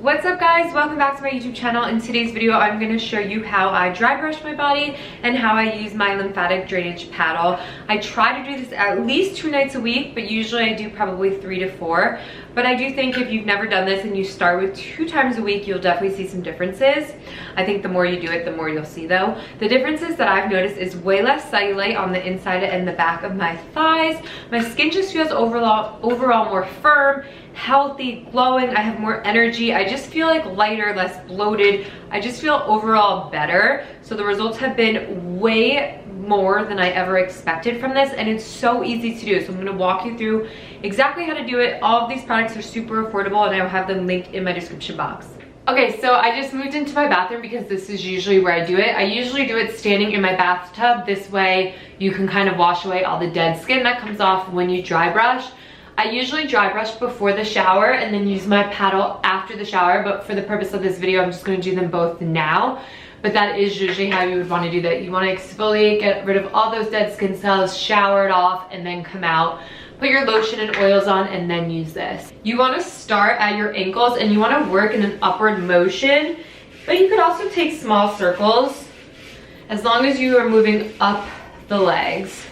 What's up guys, welcome back to my YouTube channel. In today's video I'm going to show you how I dry brush my body and how I use my lymphatic drainage paddle. I try to do this at least 2 nights a week, but usually I do probably 3 to 4. But I do think if you've never done this and you start with 2 times a week, you'll definitely see some differences. I think the more you do it, the more you'll see though. The differences that I've noticed is way less cellulite on the inside and the back of my thighs. My skin just feels overall more firm, healthy, glowing. I have more energy. I just feel like lighter, less bloated. I just feel overall better. So the results have been way more than I ever expected from this, and it's so easy to do. So I'm going to walk you through exactly how to do it. All of these products are super affordable and I will have them linked in my description box. Okay, so I just moved into my bathroom because this is usually where I do it. I usually do it standing in my bathtub. This way you can kind of wash away all the dead skin that comes off when you dry brush. I usually dry brush before the shower and then use my paddle after the shower, but for the purpose of this video, I'm just going to do them both now. But that is usually how you would want to do that. You want to exfoliate, get rid of all those dead skin cells, shower it off, and then come out. Put your lotion and oils on and then use this. You want to start at your ankles and you want to work in an upward motion, but you could also take small circles as long as you are moving up the legs.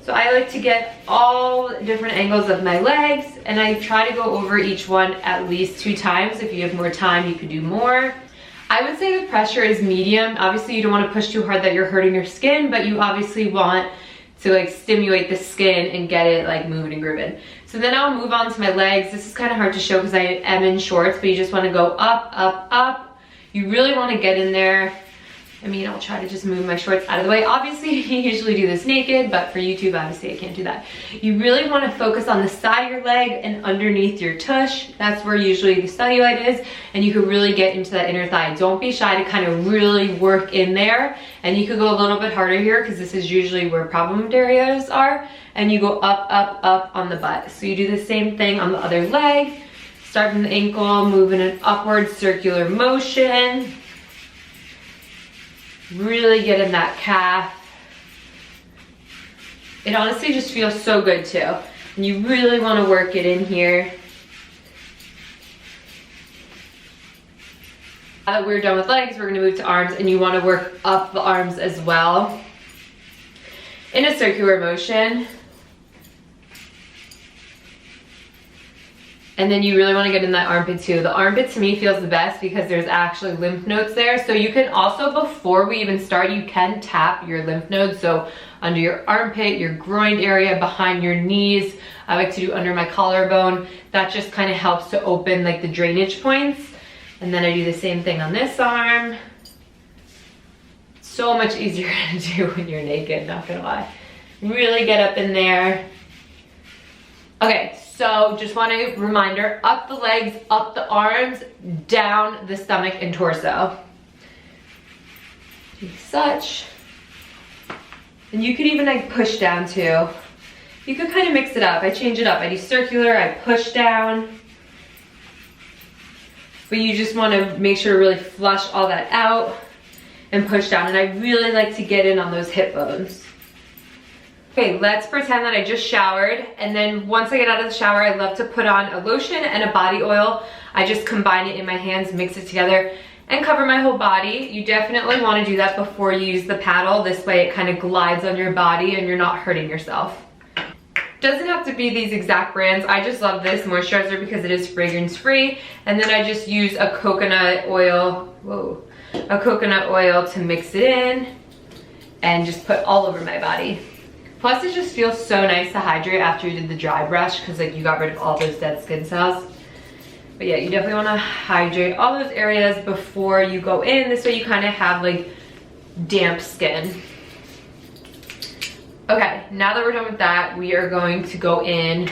So I like to get all different angles of my legs and I try to go over each one at least 2 times. If you have more time, you could do more. I would say the pressure is medium. Obviously you don't want to push too hard that you're hurting your skin, but you obviously want to like stimulate the skin and get it like moving and grooving. So then I'll move on to my legs. This is kind of hard to show because I am in shorts, but you just want to go up, up, up. You really want to get in there. I mean, I'll try to just move my shorts out of the way. Obviously, you usually do this naked, but for YouTube, obviously, I can't do that. You really want to focus on the side of your leg and underneath your tush. That's where usually the cellulite is, and you can really get into that inner thigh. Don't be shy to kind of really work in there, and you could go a little bit harder here because this is usually where problem areas are, and you go up, up, up on the butt. So you do the same thing on the other leg. Start from the ankle, move in an upward circular motion. Really get in that calf. It honestly just feels so good too. And you really want to work it in here. Now that we're done with legs, we're going to move to arms, and you want to work up the arms as well in a circular motion. And then you really want to get in that armpit too. The armpit to me feels the best because there's actually lymph nodes there. So you can also, before we even start, you can tap your lymph nodes. So under your armpit, your groin area, behind your knees. I like to do under my collarbone. That just kind of helps to open like the drainage points. And then I do the same thing on this arm. So much easier to do when you're naked, not gonna lie. Really get up in there. Okay. So just want a reminder, up the legs, up the arms, down the stomach and torso. Do such. And you could even like push down too. You could kind of mix it up. I change it up. I do circular, I push down. But you just want to make sure to really flush all that out and push down. And I really like to get in on those hip bones. Okay, let's pretend that I just showered, and then once I get out of the shower, I love to put on a lotion and a body oil. I just combine it in my hands, mix it together, and cover my whole body. You definitely want to do that before you use the paddle. This way it kind of glides on your body and you're not hurting yourself. Doesn't have to be these exact brands. I just love this moisturizer because it is fragrance free, and then I just use a coconut oil, to mix it in and just put all over my body. Plus it just feels so nice to hydrate after you did the dry brush because like you got rid of all those dead skin cells. But yeah, you definitely want to hydrate all those areas before you go in. This way you kind of have like damp skin. Okay, now that we're done with that, we are going to go in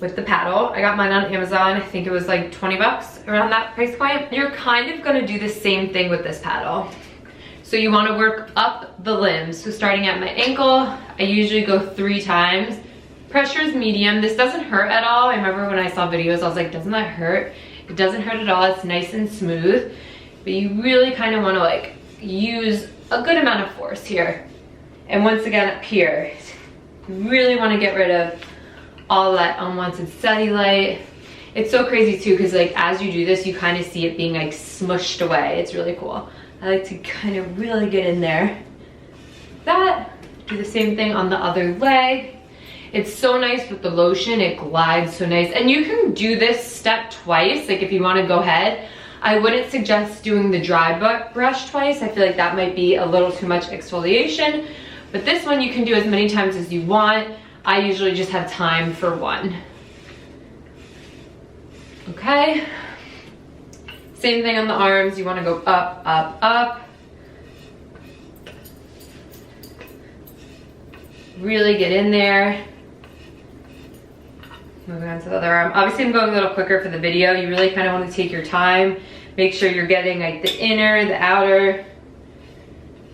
with the paddle. I got mine on Amazon. I think it was like 20 bucks, around that price point. You're kind of going to do the same thing with this paddle. So you want to work up the limbs. So starting at my ankle, I usually go 3 times. Pressure is medium. This doesn't hurt at all. I remember when I saw videos, I was like, doesn't that hurt? It doesn't hurt at all. It's nice and smooth. But you really kind of want to like use a good amount of force here. And once again up here, you really want to get rid of all that unwanted cellulite. It's so crazy too, because like as you do this, you kind of see it being like smushed away. It's really cool. I like to kind of really get in there. That, do the same thing on the other leg. It's so nice with the lotion, it glides so nice. And you can do this step twice, like if you want to go ahead. I wouldn't suggest doing the dry brush twice. I feel like that might be a little too much exfoliation. But this one you can do as many times as you want. I usually just have time for one. Okay. Same thing on the arms. You want to go up, up, up. Really get in there. Moving on to the other arm. Obviously I'm going a little quicker for the video. You really kind of want to take your time. Make sure you're getting like the inner, the outer.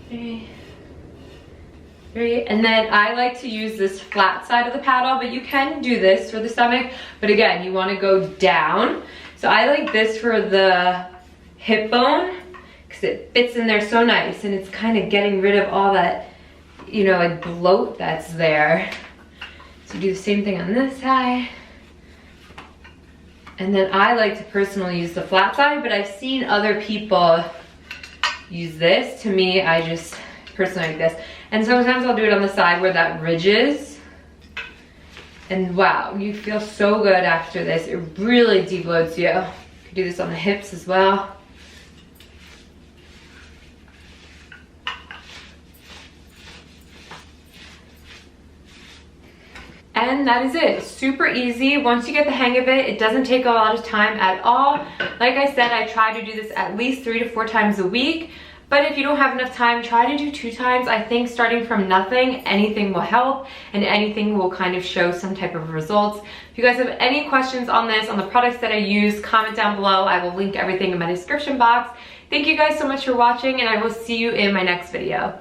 Okay. And then I like to use this flat side of the paddle, but you can do this for the stomach. But again, you want to go down. So I like this for the hip bone because it fits in there so nice, and it's kind of getting rid of all that, you know, like bloat that's there. So do the same thing on this side. And then I like to personally use the flat side, but I've seen other people use this. To me, I just personally like this. And sometimes I'll do it on the side where that ridge is. And wow, you feel so good after this. It really debloats you. You can do this on the hips as well. And that is it. Super easy. Once you get the hang of it, it doesn't take a lot of time at all. Like I said, I try to do this at least 3 to 4 times a week. But if you don't have enough time, try to do 2 times. I think starting from nothing, anything will help, and anything will kind of show some type of results. If you guys have any questions on this, on the products that I use, comment down below. I will link everything in my description box. Thank you guys so much for watching, and I will see you in my next video.